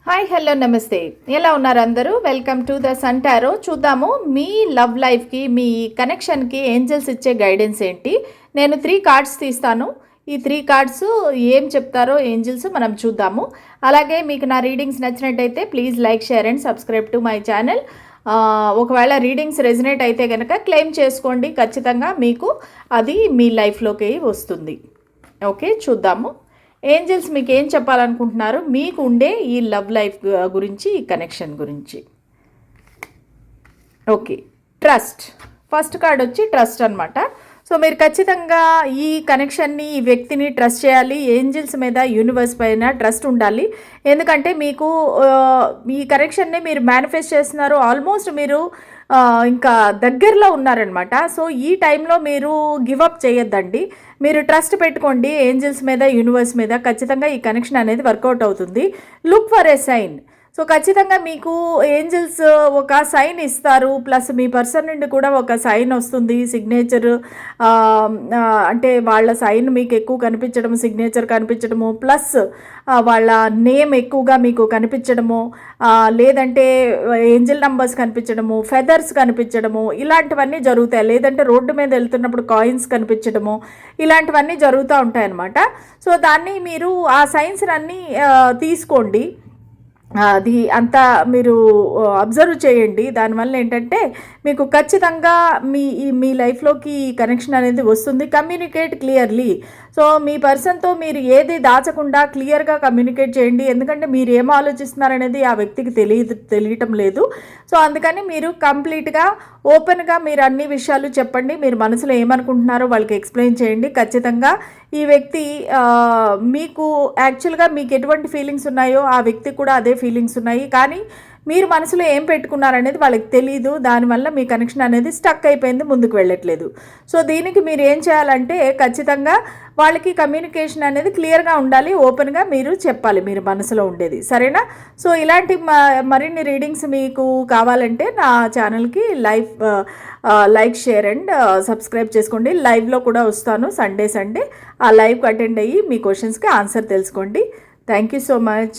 Hi hello నమస్తే, ఎలా ఉన్నారు అందరూ? Welcome to the sun tarot. చూద్దాము మీ లవ్ లైఫ్కి, మీ కనెక్షన్కి ఏంజల్స్ ఇచ్చే గైడెన్స్ ఏంటి. నేను 3 కార్డ్స్ తీస్తాను. ఈ 3 కార్డ్స్ ఏం చెప్తారో ఏంజల్స్ మనం చూద్దాము. అలాగే మీకు నా రీడింగ్స్ నచ్చినట్టయితే please like, share and subscribe to my channel. ఒకవేళ రీడింగ్స్ రెజనేట్ అయితే కనుక క్లెయిమ్ చేసుకోండి, ఖచ్చితంగా మీకు అది మీ లైఫ్లోకి వస్తుంది. ఓకే, చూద్దాము ఏంజల్స్ మీకు ఏం చెప్పాలనుకుంటున్నారు మీకు ఉండే ఈ లవ్ లైఫ్ గురించి, ఈ కనెక్షన్ గురించి. Okay, trust. ఫస్ట్ కార్డ్ వచ్చి ట్రస్ట్ అనమాట. సో మీరు ఖచ్చితంగా ఈ కనెక్షన్ని, ఈ వ్యక్తిని ట్రస్ట్ చేయాలి. ఏంజల్స్ మీద, యూనివర్స్ పైన ట్రస్ట్ ఉండాలి. ఎందుకంటే మీకు ఈ కనెక్షన్ని మీరు మేనిఫెస్ట్ చేస్తున్నారు. ఆల్మోస్ట్ మీరు ఇంకా దగ్గరలో ఉన్నారనమాట. సో ఈ టైంలో మీరు గివప్ చేయొద్దండి. మీరు ట్రస్ట్ పెట్టుకోండి ఏంజల్స్ మీద, యూనివర్స్ మీద. ఖచ్చితంగా ఈ కనెక్షన్ అనేది వర్కౌట్ అవుతుంది. Look for a sign. So ఖచ్చితంగా మీకు ఏంజల్స్ ఒక సైన్ ఇస్తారు. ప్లస్ మీ పర్సన్ నుండి కూడా ఒక సైన్ వస్తుంది, సిగ్నేచర్. అంటే వాళ్ళ సైన్ మీకు ఎక్కువ కనిపించడం, సిగ్నేచర్ కనిపించడము, ప్లస్ వాళ్ళ నేమ్ ఎక్కువగా మీకు కనిపించడము, లేదంటే ఏంజల్ నంబర్స్ కనిపించడము, ఫెదర్స్ కనిపించడము, ఇలాంటివన్నీ జరుగుతాయి. లేదంటే రోడ్డు మీద వెళ్తున్నప్పుడు కాయిన్స్ కనిపించడము, ఇలాంటివన్నీ జరుగుతూ ఉంటాయన్నమాట. సో దాన్ని మీరు ఆ సైన్స్ అన్నీ తీసుకోండి. అది అంతా మీరు అబ్జర్వ్ చేయండి. దానివల్ల ఏంటంటే మీకు ఖచ్చితంగా మీ లైఫ్లోకి కనెక్షన్ అనేది వస్తుంది. Communicate clearly. సో మీ పర్సన్తో మీరు ఏది దాచకుండా క్లియర్గా కమ్యూనికేట్ చేయండి. ఎందుకంటే మీరు ఏం ఆలోచిస్తున్నారనేది ఆ వ్యక్తికి తెలియటం లేదు. సో అందుకని మీరు కంప్లీట్గా ఓపెన్గా మీరు అన్ని విషయాలు చెప్పండి. మీరు మనసులో ఏమనుకుంటున్నారో వాళ్ళకి ఎక్స్ప్లెయిన్ చేయండి. ఖచ్చితంగా ఈ వ్యక్తి మీకు యాక్చువల్గా మీకు ఎటువంటి ఫీలింగ్స్ ఉన్నాయో ఆ వ్యక్తికి కూడా అదే ఫీలింగ్స్ ఉన్నాయి. కానీ మీరు మనసులో ఏం పెట్టుకున్నారనేది వాళ్ళకి తెలియదు. దానివల్ల మీ కనెక్షన్ అనేది స్టక్ అయిపోయింది, ముందుకు వెళ్ళట్లేదు. సో దీనికి మీరు ఏం చేయాలంటే ఖచ్చితంగా వాళ్ళకి కమ్యూనికేషన్ అనేది క్లియర్గా ఉండాలి. ఓపెన్గా మీరు చెప్పాలి మీరు మనసులో ఉండేది, సరేనా? సో ఇలాంటి మరిన్ని రీడింగ్స్ మీకు కావాలంటే నా ఛానల్కి లైక్, షేర్ అండ్ సబ్స్క్రైబ్ చేసుకోండి. లైవ్లో కూడా వస్తాను సండే. ఆ లైవ్కి అటెండ్ అయ్యి మీ క్వశ్చన్స్కి ఆన్సర్ తెలుసుకోండి. Thank you so much.